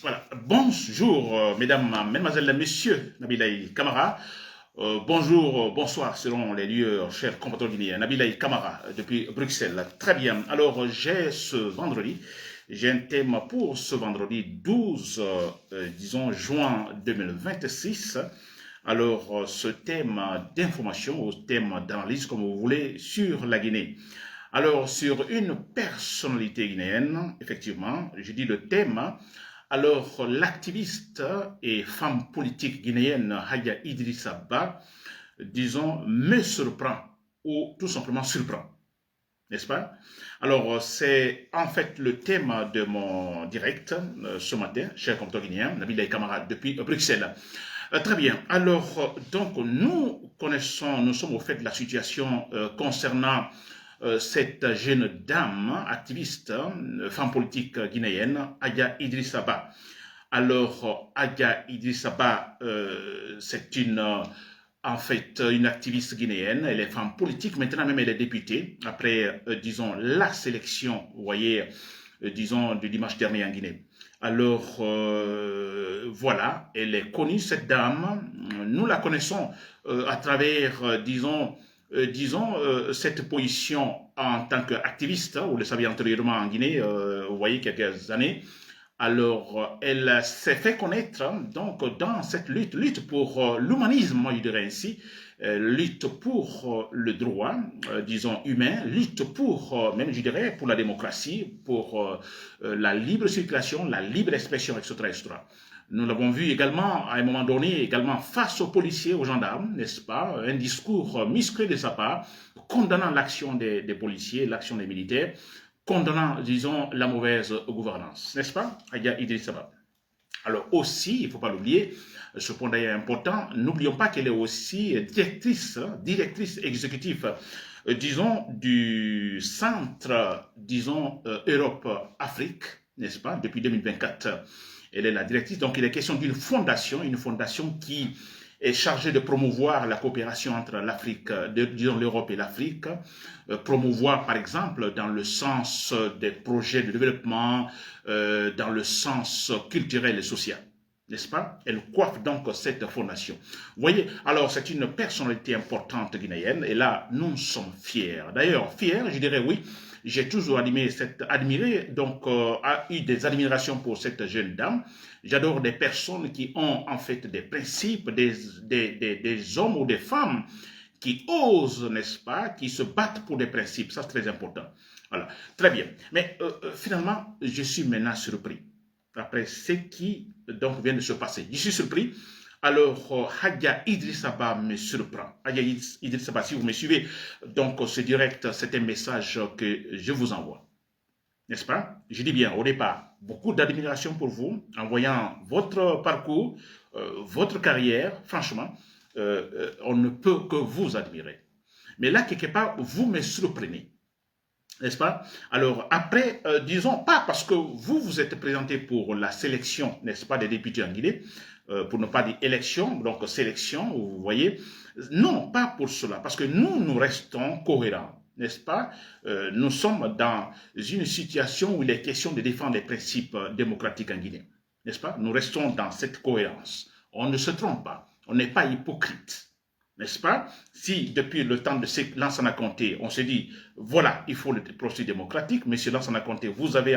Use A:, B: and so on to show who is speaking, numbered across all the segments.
A: Voilà. Bonjour, mesdames, mesdemoiselles, messieurs, Nabilaï Kamara. Bonjour, bonsoir, selon les lieux, chers compatriotes guinéens. Nabilaï Kamara, depuis Bruxelles. Très bien. Alors, j'ai un thème pour ce vendredi 12, disons, juin 2026. Alors, ce thème d'information, ou thème d'analyse, comme vous voulez, sur la Guinée. Alors, sur une personnalité guinéenne, effectivement, je dis le thème. Alors, l'activiste et femme politique guinéenne Haya Idrissa Ba, disons, me surprend, ou tout simplement surprend, n'est-ce pas? Alors, c'est en fait le thème de mon direct ce matin, cher compteur guinéen, Nabil Kamara, depuis Bruxelles. Très bien. Alors, donc, nous sommes au fait de la situation concernant cette jeune dame, activiste, femme politique guinéenne, Aya Idrissa Ba. Alors, Aya Idrissa Ba, c'est en fait, une activiste guinéenne. Elle est femme politique. Maintenant, même, elle est députée. Après, disons, la sélection, vous voyez, disons, du dimanche dernier en Guinée. Alors, voilà, elle est connue, cette dame. Nous la connaissons à travers, cette position en tant qu'activiste, vous le savez antérieurement en Guinée, vous voyez, quelques années. Alors, elle s'est fait connaître donc dans cette lutte pour l'humanisme, moi je dirais ainsi, lutte pour le droit, disons humain, lutte pour, même je dirais, pour la démocratie, pour la libre circulation, la libre expression, etc., etc. Nous l'avons vu également, à un moment donné, également face aux policiers, aux gendarmes, n'est-ce pas, un discours musclé de sa part, condamnant l'action des policiers, l'action des militaires, condamnant, disons, la mauvaise gouvernance, n'est-ce pas, Aya Idrissa Ba. Alors aussi, il ne faut pas l'oublier, ce point d'ailleurs important, n'oublions pas qu'elle est aussi directrice exécutive, disons, du centre, disons, Europe-Afrique, n'est-ce pas, depuis 2024. Elle est la directrice, donc il est question d'une fondation, une fondation qui est chargée de promouvoir la coopération entre l'Afrique, disons l'Europe et l'Afrique, promouvoir par exemple dans le sens des projets de développement, dans le sens culturel et social. N'est-ce pas? Elle coiffe donc cette fondation. Vous voyez, alors c'est une personnalité importante guinéenne et là, nous sommes fiers. D'ailleurs, fiers, je dirais oui, j'ai toujours admiré, donc a eu des admirations pour cette jeune dame. J'adore des personnes qui ont en fait des principes, des hommes ou des femmes qui osent, n'est-ce pas, qui se battent pour des principes. Ça, c'est très important. Voilà, très bien. Mais finalement, je suis maintenant surpris. Après ce qui donc vient de se passer. Je suis surpris. Alors, Hadja Idrissa Ba me surprend. Hadja Idrissa Ba, si vous me suivez, donc ce direct, c'est un message que je vous envoie. N'est-ce pas? Je dis bien, au départ, beaucoup d'admiration pour vous, en voyant votre parcours, votre carrière, franchement, on ne peut que vous admirer. Mais là, quelque part, vous me surprenez. N'est-ce pas? Alors, après, disons, pas parce que vous vous êtes présenté pour la sélection, n'est-ce pas, des députés en Guinée, pour ne pas dire élection, donc sélection, vous voyez. Non, pas pour cela, parce que nous restons cohérents, n'est-ce pas? Nous sommes dans une situation où il est question de défendre les principes démocratiques en Guinée, n'est-ce pas? Nous restons dans cette cohérence. On ne se trompe pas, on n'est pas hypocrite. N'est-ce pas? Si depuis le temps de Lansana Conté, on s'est dit, voilà, il faut le processus démocratique, monsieur Lansana Conté, vous avez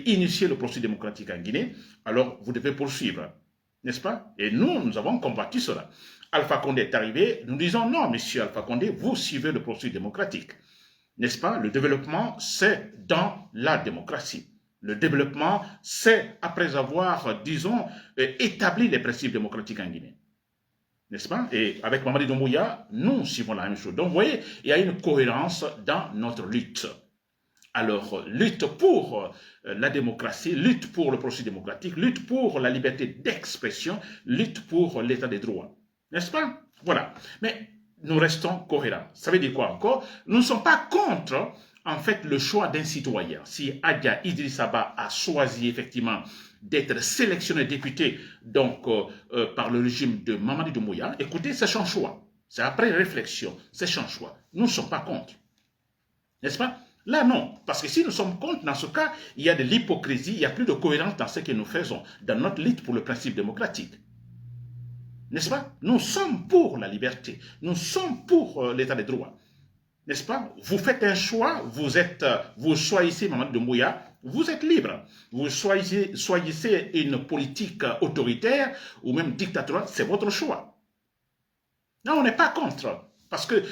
A: initié le processus démocratique en Guinée, alors vous devez poursuivre. N'est-ce pas? Et nous avons combattu cela. Alpha Condé est arrivé, nous disons non, monsieur Alpha Condé, vous suivez le processus démocratique. N'est-ce pas? Le développement, c'est dans la démocratie. Le développement, c'est après avoir, disons, établi les principes démocratiques en Guinée. N'est-ce pas? Et avec Mamadi Doumbouya, nous suivons la même chose. Donc, vous voyez, il y a une cohérence dans notre lutte. Alors, lutte pour la démocratie, lutte pour le processus démocratique, lutte pour la liberté d'expression, lutte pour l'état des droits. N'est-ce pas? Voilà. Mais nous restons cohérents. Ça veut dire quoi encore? Nous ne sommes pas contre, en fait, le choix d'un citoyen. Si Hadja Idrissa Ba a choisi effectivement d'être sélectionné député donc par le régime de Mamadi Doumbouya, écoutez, c'est son choix. C'est après réflexion, c'est son choix. Nous ne sommes pas contre. N'est-ce pas? Là, non. Parce que si nous sommes contre, dans ce cas, il y a de l'hypocrisie, il n'y a plus de cohérence dans ce que nous faisons, dans notre lutte pour le principe démocratique. N'est-ce pas? Nous sommes pour la liberté. Nous sommes pour l'état de droit. N'est-ce pas? Vous faites un choix, vous choisissez Mamadi Doumbouya, vous êtes libre. Vous choisissez une politique autoritaire ou même dictatoriale, c'est votre choix. Non, on n'est pas contre. Parce qu'il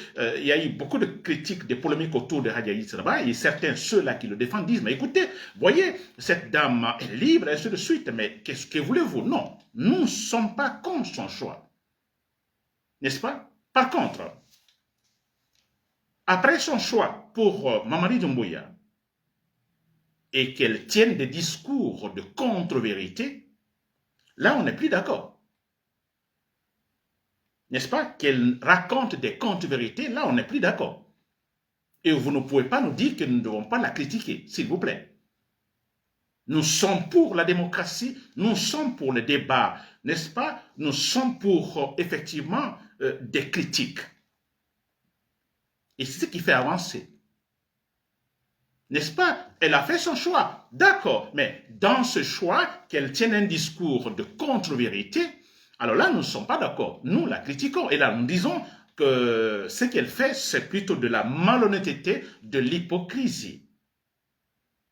A: y a eu beaucoup de critiques, de polémiques autour de Hadiaï Siraba, et certains, ceux-là qui le défendent, disent, mais écoutez, voyez, cette dame est libre, et ainsi de suite, mais qu'est-ce que voulez-vous? Non, nous ne sommes pas contre son choix. N'est-ce pas? Par contre, après son choix pour Mamadi Doumbouya, et qu'elle tienne des discours de contre-vérité, là, on n'est plus d'accord. N'est-ce pas? Qu'elle raconte des contre-vérités, là, on n'est plus d'accord. Et vous ne pouvez pas nous dire que nous ne devons pas la critiquer, s'il vous plaît. Nous sommes pour la démocratie, nous sommes pour le débat, n'est-ce pas? Nous sommes pour, effectivement, des critiques. Et c'est ce qui fait avancer. N'est-ce pas? Elle a fait son choix, d'accord, mais dans ce choix, qu'elle tienne un discours de contre-vérité, alors là, nous ne sommes pas d'accord. Nous la critiquons. Et là, nous disons que ce qu'elle fait, c'est plutôt de la malhonnêteté, de l'hypocrisie.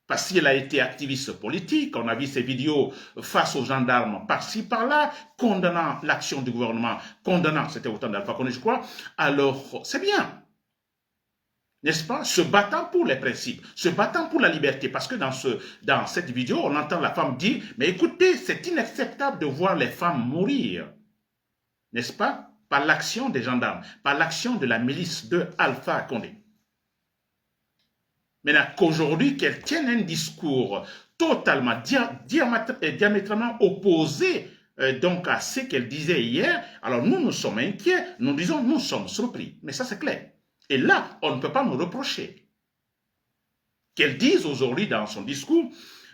A: Parce qu'elle a été activiste politique, on a vu ses vidéos face aux gendarmes par-ci, par-là, condamnant l'action du gouvernement, condamnant, c'était autant d'Alpha Condé, je crois. Alors, c'est bien. N'est-ce pas? Se battant pour les principes, se battant pour la liberté. Parce que dans cette vidéo, on entend la femme dire, mais écoutez, c'est inacceptable de voir les femmes mourir. N'est-ce pas? Par l'action des gendarmes, par l'action de la milice de Alpha Condé. Maintenant qu'aujourd'hui, qu'elle tienne un discours totalement, diamétralement opposé donc à ce qu'elle disait hier, alors nous sommes inquiets, nous disons, nous sommes surpris. Mais ça, c'est clair. Et là, on ne peut pas nous reprocher. Qu'elle dise aujourd'hui dans son discours,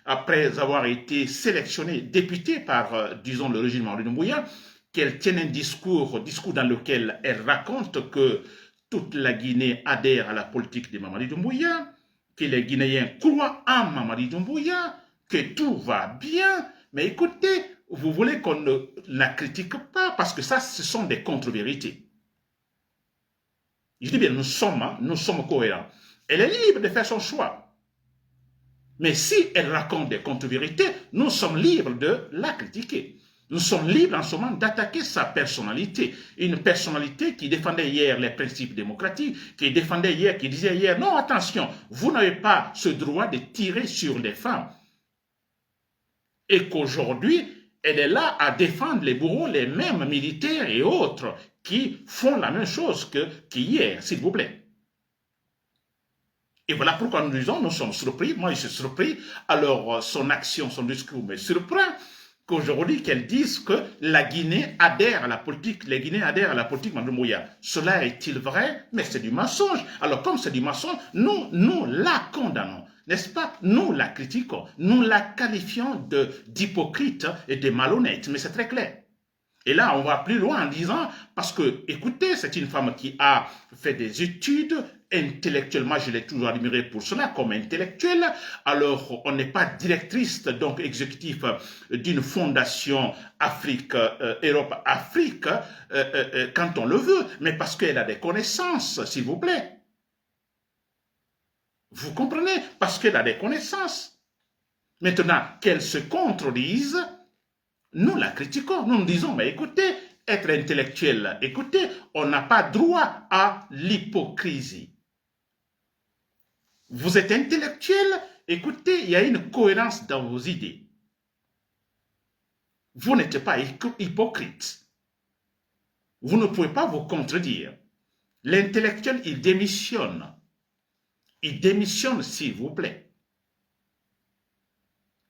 A: après avoir été sélectionnée députée par, disons, le régime Mamadi Doumbouya, qu'elle tienne un discours dans lequel elle raconte que toute la Guinée adhère à la politique de Mamadi Doumbouya, que les Guinéens croient en Mamadi Doumbouya, que tout va bien. Mais écoutez, vous voulez qu'on ne la critique pas parce que ça, ce sont des contre-vérités. Je dis bien, nous sommes cohérents. Elle est libre de faire son choix. Mais si elle raconte des contre-vérités, nous sommes libres de la critiquer. Nous sommes libres en ce moment d'attaquer sa personnalité. Une personnalité qui défendait hier les principes démocratiques, qui disait hier, non, attention, vous n'avez pas ce droit de tirer sur les femmes. Et qu'aujourd'hui, elle est là à défendre les bourreaux, les mêmes militaires et autres qui font la même chose qu'hier, s'il vous plaît. Et voilà pourquoi nous disons, nous sommes surpris, moi je suis surpris, alors son action, son discours me surprend, qu'aujourd'hui qu'elle dise que la Guinée adhère à la politique, les Guinéens adhèrent à la politique Mamadi Doumbouya. Cela est-il vrai? Mais c'est du mensonge. Alors comme c'est du mensonge, nous la condamnons. N'est-ce pas? Nous la critiquons, nous la qualifions d'hypocrite et de malhonnête, mais c'est très clair. Et là, on va plus loin en disant, parce que, écoutez, c'est une femme qui a fait des études, intellectuellement, je l'ai toujours admirée pour cela, comme intellectuelle. Alors, on n'est pas directrice, donc exécutive d'une fondation Europe-Afrique, quand on le veut, mais parce qu'elle a des connaissances, s'il vous plaît. Vous comprenez? Parce qu'elle a des connaissances. Maintenant, qu'elle se contredise, nous la critiquons, nous nous disons, mais écoutez, être intellectuel, écoutez, on n'a pas droit à l'hypocrisie. Vous êtes intellectuel, écoutez, il y a une cohérence dans vos idées. Vous n'êtes pas hypocrite. Vous ne pouvez pas vous contredire. L'intellectuel, il démissionne. Il démissionne, s'il vous plaît.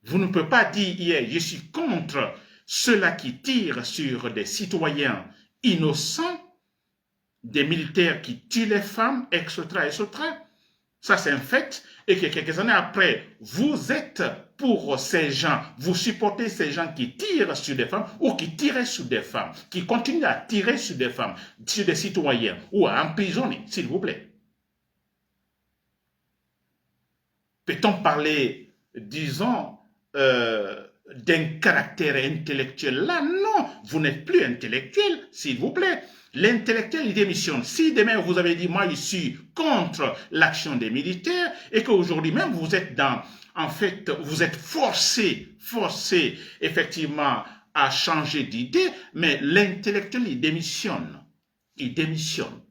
A: Vous ne pouvez pas dire hier, je suis contre ceux-là qui tirent sur des citoyens innocents, des militaires qui tuent les femmes, etc., etc. Ça, c'est un fait. Et que quelques années après, vous êtes pour ces gens, vous supportez ces gens qui tirent sur des femmes ou qui tiraient sur des femmes, qui continuent à tirer sur des femmes, sur des citoyens ou à emprisonner, s'il vous plaît. Peut-on parler, disons, d'un caractère intellectuel là? Non, vous n'êtes plus intellectuel, s'il vous plaît. L'intellectuel, il démissionne. Si demain vous avez dit, moi, je suis contre l'action des militaires et qu'aujourd'hui même vous êtes en fait, vous êtes forcé, effectivement, à changer d'idée, mais l'intellectuel, il démissionne. Il démissionne.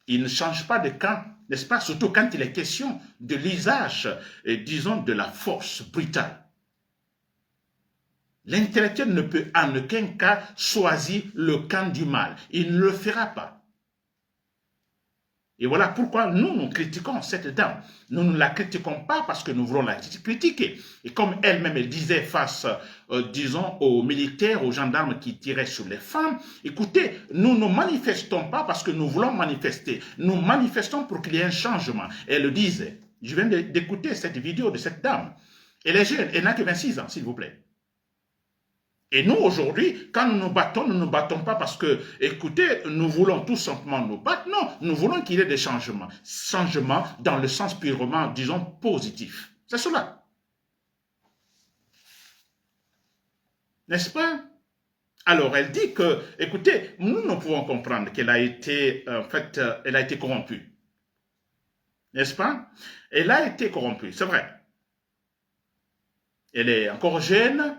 A: Il ne change pas de camp, n'est-ce pas? Surtout quand il est question de l'usage, disons, de la force brutale. L'intellectuel ne peut en aucun cas choisir le camp du mal. Il ne le fera pas. Et voilà pourquoi nous critiquons cette dame. Nous ne la critiquons pas parce que nous voulons la critiquer. Et comme elle-même, elle disait face, disons, aux militaires, aux gendarmes qui tiraient sur les femmes, écoutez, nous ne manifestons pas parce que nous voulons manifester. Nous manifestons pour qu'il y ait un changement. Elle le disait. Je viens d'écouter cette vidéo de cette dame. Elle est jeune, elle n'a que 26 ans, s'il vous plaît. Et nous, aujourd'hui, quand nous ne nous battons pas parce que, écoutez, nous voulons tout simplement nous battre. Non, nous voulons qu'il y ait des changements. Changements dans le sens purement, disons, positif. C'est cela. N'est-ce pas? Alors, elle dit que, écoutez, nous pouvons comprendre qu'elle a été, en fait, elle a été corrompue. N'est-ce pas? Elle a été corrompue, c'est vrai. Elle est encore jeune.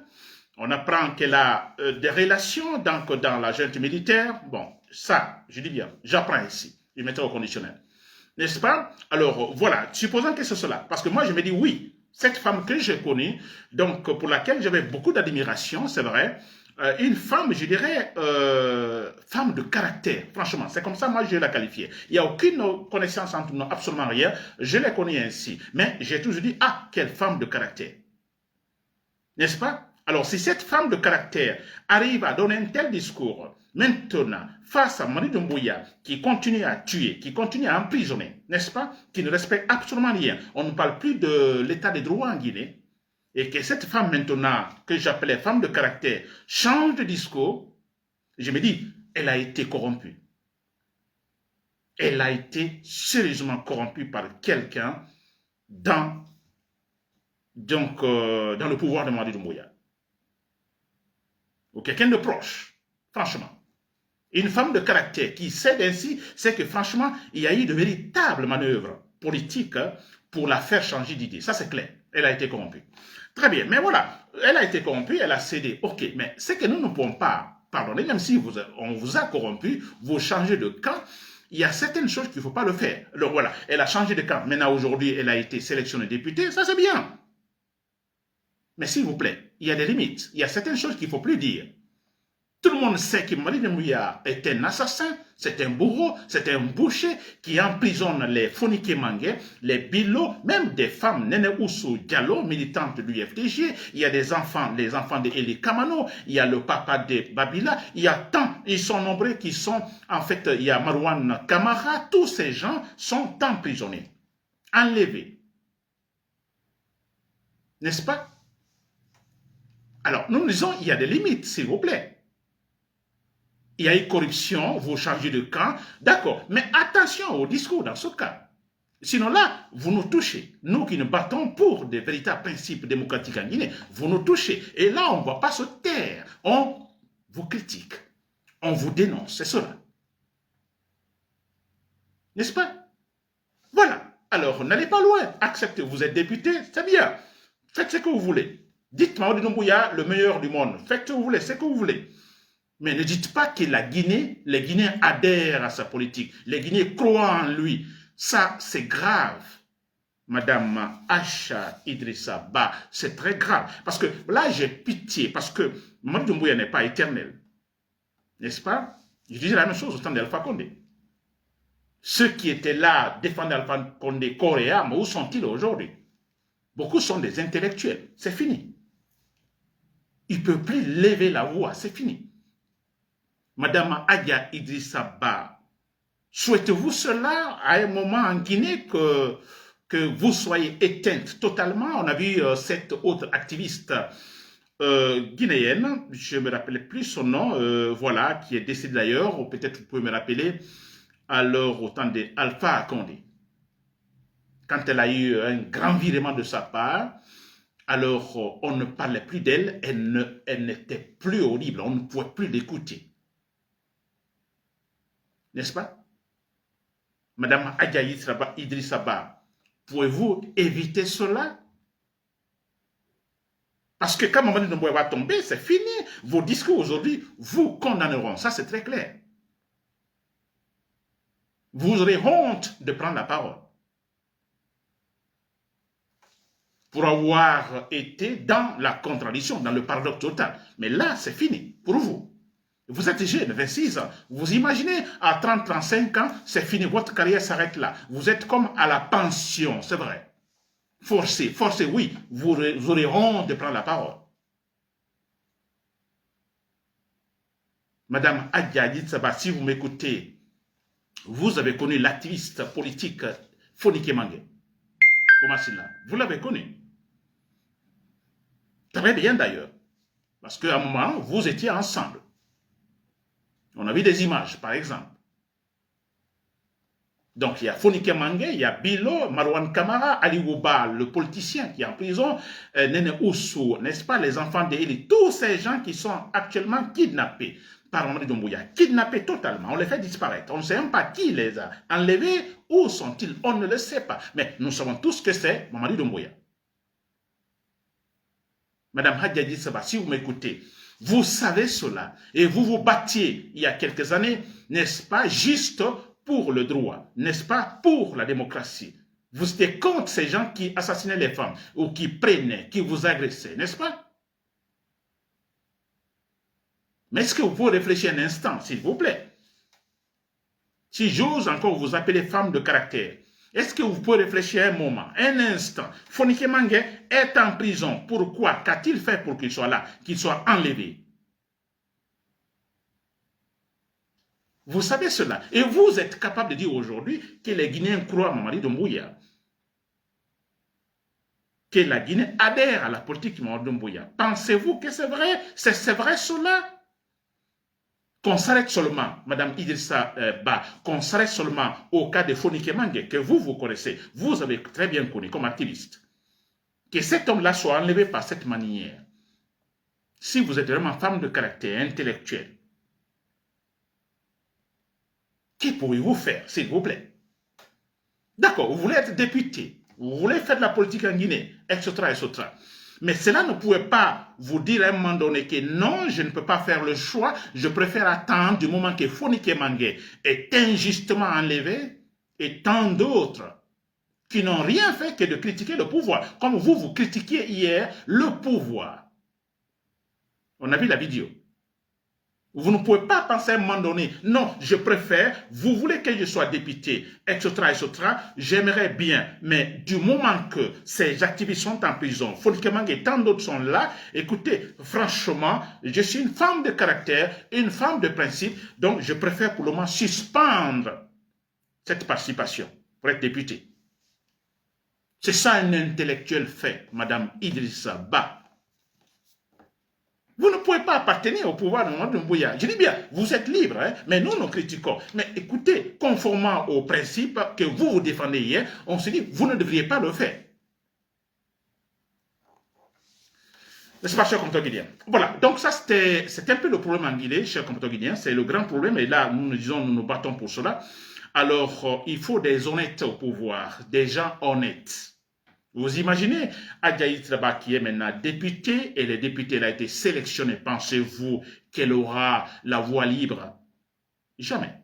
A: On apprend qu'elle a des relations donc, dans la junte militaire. Bon, ça, je dis bien, j'apprends ici. Je mettrai au conditionnel. N'est-ce pas? Alors, voilà, supposons que c'est cela. Parce que moi, je me dis, oui, cette femme que j'ai connue, donc pour laquelle j'avais beaucoup d'admiration, c'est vrai, une femme, je dirais, femme de caractère. Franchement, c'est comme ça, moi, je la qualifiée. Il n'y a aucune connaissance entre nous, absolument rien. Je la connais ainsi. Mais j'ai toujours dit, ah, quelle femme de caractère. N'est-ce pas? Alors, si cette femme de caractère arrive à donner un tel discours, maintenant, face à Mani Doumbouya, qui continue à tuer, qui continue à emprisonner, n'est-ce pas? Qui ne respecte absolument rien. On ne parle plus de l'état des droits en Guinée. Et que cette femme maintenant, que j'appelais femme de caractère, change de discours, je me dis, elle a été corrompue. Elle a été sérieusement corrompue par quelqu'un dans le pouvoir de Mani Doumbouya. Ou quelqu'un de proche, franchement. Une femme de caractère qui cède ainsi, c'est que franchement, il y a eu de véritables manœuvres politiques pour la faire changer d'idée. Ça, c'est clair. Elle a été corrompue. Très bien, mais voilà, elle a été corrompue, elle a cédé. Ok, mais c'est que nous ne pouvons pas pardonner, même si on vous a corrompu, vous changez de camp. Il y a certaines choses qu'il ne faut pas le faire. Donc voilà, elle a changé de camp. Maintenant, aujourd'hui, elle a été sélectionnée députée. Ça, c'est bien. Mais s'il vous plaît, il y a des limites. Il y a certaines choses qu'il ne faut plus dire. Tout le monde sait que Mani Doumbouya est un assassin, c'est un bourreau, c'est un boucher qui emprisonne les Fonike Mangué, les Bilo, même des femmes, Nene Oussou Diallo, militante de l'UFDG, il y a des enfants, les enfants de Eli Kamano, il y a le papa de Babila, il y a tant, ils sont nombreux qui sont, en fait, il y a Marwan Kamara, tous ces gens sont emprisonnés, enlevés. N'est-ce pas? Alors, nous disons, il y a des limites, s'il vous plaît. Il y a eu corruption, vous changez de camp, d'accord. Mais attention au discours dans ce cas. Sinon là, vous nous touchez. Nous qui nous battons pour des véritables principes démocratiques en Guinée, vous nous touchez. Et là, on ne va pas se taire. On vous critique. On vous dénonce, c'est cela. N'est-ce pas? Voilà. Alors, n'allez pas loin. Acceptez, vous êtes député, c'est bien. Faites ce que vous voulez. Dites Mani Doumbouya, le meilleur du monde. Faites ce que vous voulez, ce que vous voulez. Mais ne dites pas que la Guinée, les Guinéens adhèrent à sa politique. Les Guinéens croient en lui. Ça, c'est grave. Madame Acha Idrissa Ba, c'est très grave. Parce que là, j'ai pitié. Parce que Mani Doumbouya n'est pas éternel. N'est-ce pas? Je disais la même chose au temps d'Alpha Condé. Ceux qui étaient là, défendant Alpha Condé, corps et âme, où sont-ils aujourd'hui? Beaucoup sont des intellectuels. C'est fini. Ils ne peuvent plus lever la voix. C'est fini. Madame Acha Idrissa Ba, souhaitez-vous cela à un moment en Guinée que vous soyez éteinte totalement? On a vu cette autre activiste guinéenne, je ne me rappelle plus son nom, voilà, qui est décédée d'ailleurs, ou peut-être vous pouvez me rappeler, alors au temps d'Alpha Condé. quand elle a eu un grand virement de sa part, alors on ne parlait plus d'elle, elle n'était plus audible, on ne pouvait plus l'écouter. N'est-ce pas? Madame Adjaï Idrissa Ba, pouvez-vous éviter cela? Parce que quand Mamadi Doumbouya va tomber, c'est fini. Vos discours aujourd'hui vous condamneront. Ça, c'est très clair. Vous aurez honte de prendre la parole pour avoir été dans la contradiction, dans le paradoxe total. Mais là, c'est fini pour vous. Vous êtes jeune, 26 ans. Vous imaginez, à 30, 35 ans, c'est fini. Votre carrière s'arrête là. Vous êtes comme à la pension, c'est vrai. Forcé, oui. Vous aurez honte de prendre la parole. Madame Adjaï Saba, si vous m'écoutez, vous avez connu l'activiste politique Fonike Mange. Vous l'avez connu. Très bien d'ailleurs. Parce qu'à un moment, vous étiez ensemble. On a vu des images, par exemple. Donc, il y a Fonike Mange, il y a Bilo, Marwan Kamara, Ali Ouba, le politicien qui est en prison, Nene Oussou, n'est-ce pas, les enfants d'Eli, tous ces gens qui sont actuellement kidnappés par Mamadi Doumbouya, kidnappés totalement, on les fait disparaître. On ne sait même pas qui les a enlevés, où sont-ils, on ne le sait pas. Mais nous savons tous que c'est Mamadi Doumbouya. Madame Hadjadji Saba, si vous m'écoutez, vous savez cela et vous vous battiez il y a quelques années, n'est-ce pas, juste pour le droit, n'est-ce pas, pour la démocratie. Vous étiez contre ces gens qui assassinaient les femmes ou qui prenaient, qui vous agressaient, n'est-ce pas? Mais est-ce que vous pouvez réfléchir un instant, s'il vous plaît? Si j'ose encore vous appeler femme de caractère, est-ce que vous pouvez réfléchir un moment, un instant? Fonike Mange est en prison. Pourquoi? Qu'a-t-il fait pour qu'il soit là, qu'il soit enlevé? Vous savez cela. Et vous êtes capable de dire aujourd'hui que les Guinéens croient à Mamadi Doumbouya. Que la Guinée adhère à la politique de Mamadi Doumbouya. Pensez-vous que c'est vrai? C'est vrai cela? Qu'on s'arrête seulement, Madame Idrissa Ba, qu'on s'arrête seulement au cas de Fonike Mange, que vous connaissez, vous avez très bien connu comme activiste, que cet homme-là soit enlevé par cette manière. Si vous êtes vraiment femme de caractère intellectuel, que pouvez-vous faire, s'il vous plaît? D'accord, vous voulez être député, vous voulez faire de la politique en Guinée, etc., etc. Mais cela ne pouvait pas vous dire à un moment donné que non, je ne peux pas faire le choix, je préfère attendre du moment que Fonike Mange est injustement enlevé et tant d'autres qui n'ont rien fait que de critiquer le pouvoir. Comme vous critiquiez hier le pouvoir. On a vu la vidéo. Vous ne pouvez pas penser à un moment donné, non, je préfère, vous voulez que je sois député, etc., etc., j'aimerais bien, mais du moment que ces activistes sont en prison, Fonike Mange et tant d'autres sont là, écoutez, franchement, je suis une femme de caractère, une femme de principe, donc je préfère pour le moment suspendre cette participation pour être député. C'est ça un intellectuel fait, Madame Idrissa Ba. Vous ne pouvez pas appartenir au pouvoir de Mamadi Doumbouya. Je dis bien, vous êtes libre, hein, mais nous critiquons. Mais écoutez, conformément aux principes que vous défendez hier, on se dit, vous ne devriez pas le faire. N'est-ce pas, cher compatriote guinéen? Voilà, donc ça c'était un peu le problème en Guinée, cher compatriote guinéen, c'est le grand problème, et là, nous nous battons pour cela. Alors, il faut des honnêtes au pouvoir, des gens honnêtes. Vous imaginez Adjaï Traba qui est maintenant députée et le député elle a été sélectionné. Pensez-vous qu'elle aura la voie libre? Jamais.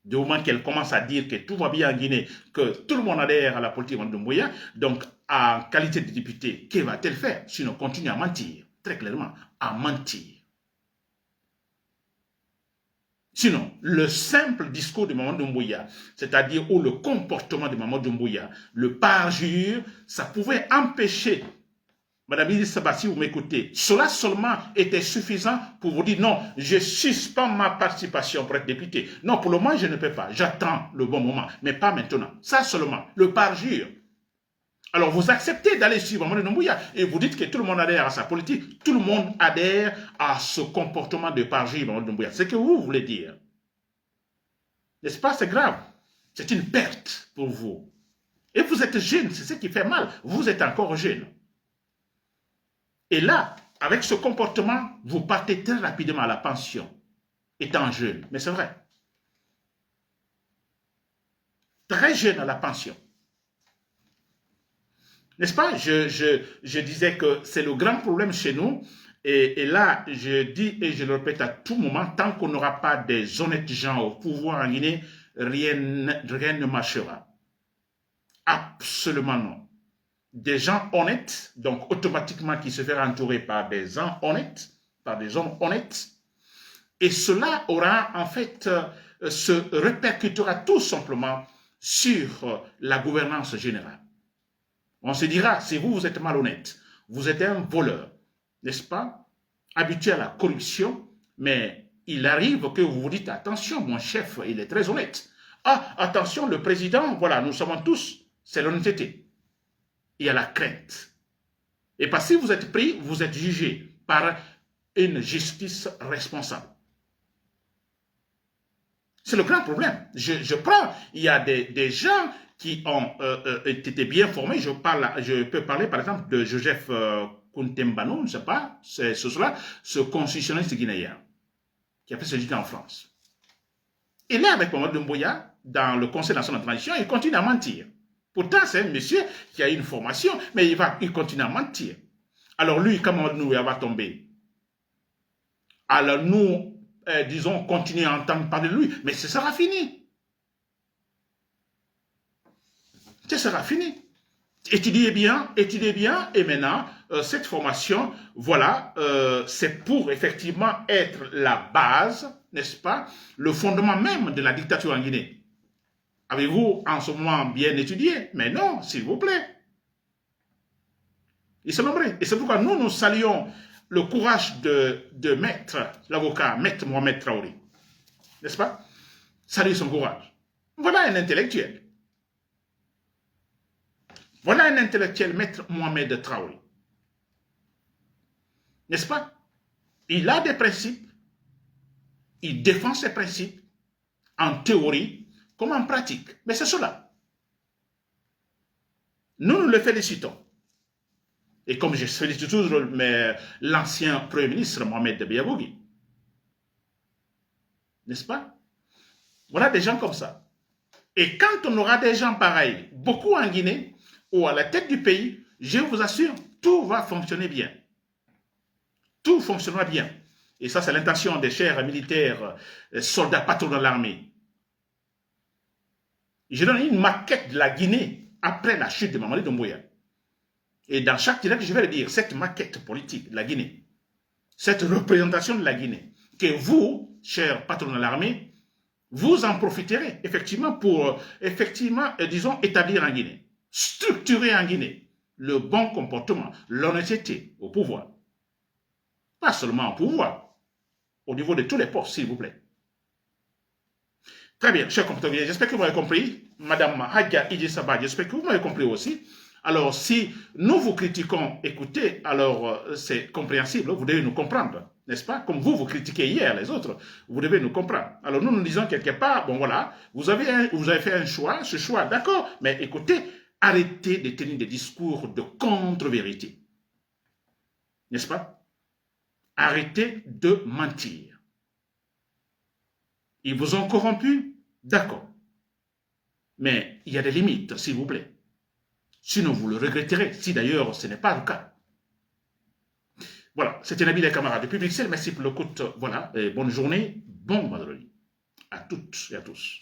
A: Du moment qu'elle commence à dire que tout va bien en Guinée, que tout le monde adhère à la politique de Doumbouya, donc en qualité de députée, que va-t-elle faire? Sinon, continue à mentir, très clairement, à mentir. Sinon, le simple discours de Mamadi Doumbouya, c'est-à-dire ou le comportement de Mamadi Doumbouya, le parjure, ça pouvait empêcher, Madame Idrissa Ba, si vous m'écoutez, cela seulement était suffisant pour vous dire non, je suspends ma participation pour être député. Non, pour le moment, je ne peux pas. J'attends le bon moment, mais pas maintenant. Ça seulement, le parjure. Alors, vous acceptez d'aller suivre Mamadi Doumbouya et vous dites que tout le monde adhère à sa politique. Tout le monde adhère à ce comportement de parjure Mamadi Doumbouya. C'est ce que vous voulez dire. N'est-ce pas? C'est grave. C'est une perte pour vous. Et vous êtes jeune, c'est ce qui fait mal. Vous êtes encore jeune. Et là, avec ce comportement, vous partez très rapidement à la pension, étant jeune. Mais c'est vrai. Très jeune à la pension. N'est-ce pas? Je disais que c'est le grand problème chez nous. Et là, je dis et je le répète à tout moment, tant qu'on n'aura pas des honnêtes gens au pouvoir en Guinée, rien ne marchera. Absolument non. Des gens honnêtes, donc automatiquement qui se feront entourer par des gens honnêtes, par des hommes honnêtes, et cela aura en fait, se répercutera tout simplement sur la gouvernance générale. On se dira, si vous êtes malhonnête, vous êtes un voleur, n'est-ce pas, habitué à la corruption, mais il arrive que vous vous dites, attention, mon chef, il est très honnête. Ah, attention, le président, voilà, nous savons tous, c'est l'honnêteté. Il y a la crainte. Et parce que si vous êtes pris, vous êtes jugé par une justice responsable. C'est le grand problème. Je prends, il y a des gens qui ont été bien formés. Je peux parler par exemple de Joseph Kountembanou, je ne sais pas, c'est cela, ce constitutionnaliste guinéen qui a fait ses études en France. Il est avec Mamadou Doumbouya dans le Conseil national de transition, il continue à mentir. Pourtant, c'est un monsieur qui a une formation, mais il continue à mentir. Alors lui, quand Mamadou Doumbouya va tomber, alors nous, disons, continuer à entendre parler de lui, mais ce sera fini. Ce sera fini. Étudiez bien, et maintenant, cette formation, voilà, c'est pour effectivement être la base, n'est-ce pas, le fondement même de la dictature en Guinée. Avez-vous en ce moment bien étudié? Mais non, s'il vous plaît. Et c'est pourquoi nous saluons le courage de maître, l'avocat, maître Mohamed Traoré. N'est-ce pas? Saluez son courage. Voilà un intellectuel. Voilà un intellectuel, maître Mohamed Traoré. N'est-ce pas? Il a des principes. Il défend ses principes en théorie comme en pratique. Mais c'est cela. Nous le félicitons. Et comme je félicite toujours l'ancien Premier ministre Mohamed Biabogui. N'est-ce pas? Voilà des gens comme ça. Et quand on aura des gens pareils, beaucoup en Guinée ou à la tête du pays, je vous assure, tout va fonctionner bien. Tout fonctionnera bien. Et ça, c'est l'intention des chers militaires, soldats patrons de l'armée. Je donne une maquette de la Guinée après la chute de Mamadi Doumbouya. Et dans chaque direct, je vais le dire, cette maquette politique de la Guinée, cette représentation de la Guinée, que vous, chers patrons de l'armée, vous en profiterez effectivement pour, disons, établir en Guinée, structurer en Guinée le bon comportement, l'honnêteté au pouvoir. Pas seulement au pouvoir, au niveau de tous les postes, s'il vous plaît. Très bien, chers compatriotes, j'espère que vous m'avez compris. Madame Hadia Idrissaba, j'espère que vous m'avez compris aussi. Alors, si nous vous critiquons, écoutez, alors c'est compréhensible, vous devez nous comprendre, n'est-ce pas? Comme vous critiquez hier les autres, vous devez nous comprendre. Alors, nous disons quelque part, bon voilà, vous avez fait un choix, ce choix, d'accord, mais écoutez, arrêtez de tenir des discours de contre-vérité. N'est-ce pas? Arrêtez de mentir. Ils vous ont corrompu, d'accord. Mais il y a des limites, s'il vous plaît. Sinon, vous le regretterez, si d'ailleurs ce n'est pas le cas. Voilà, c'était Nabil et camarades de Public Cell. Merci pour l'écoute. Voilà, et bonne journée, bon vendredi à toutes et à tous.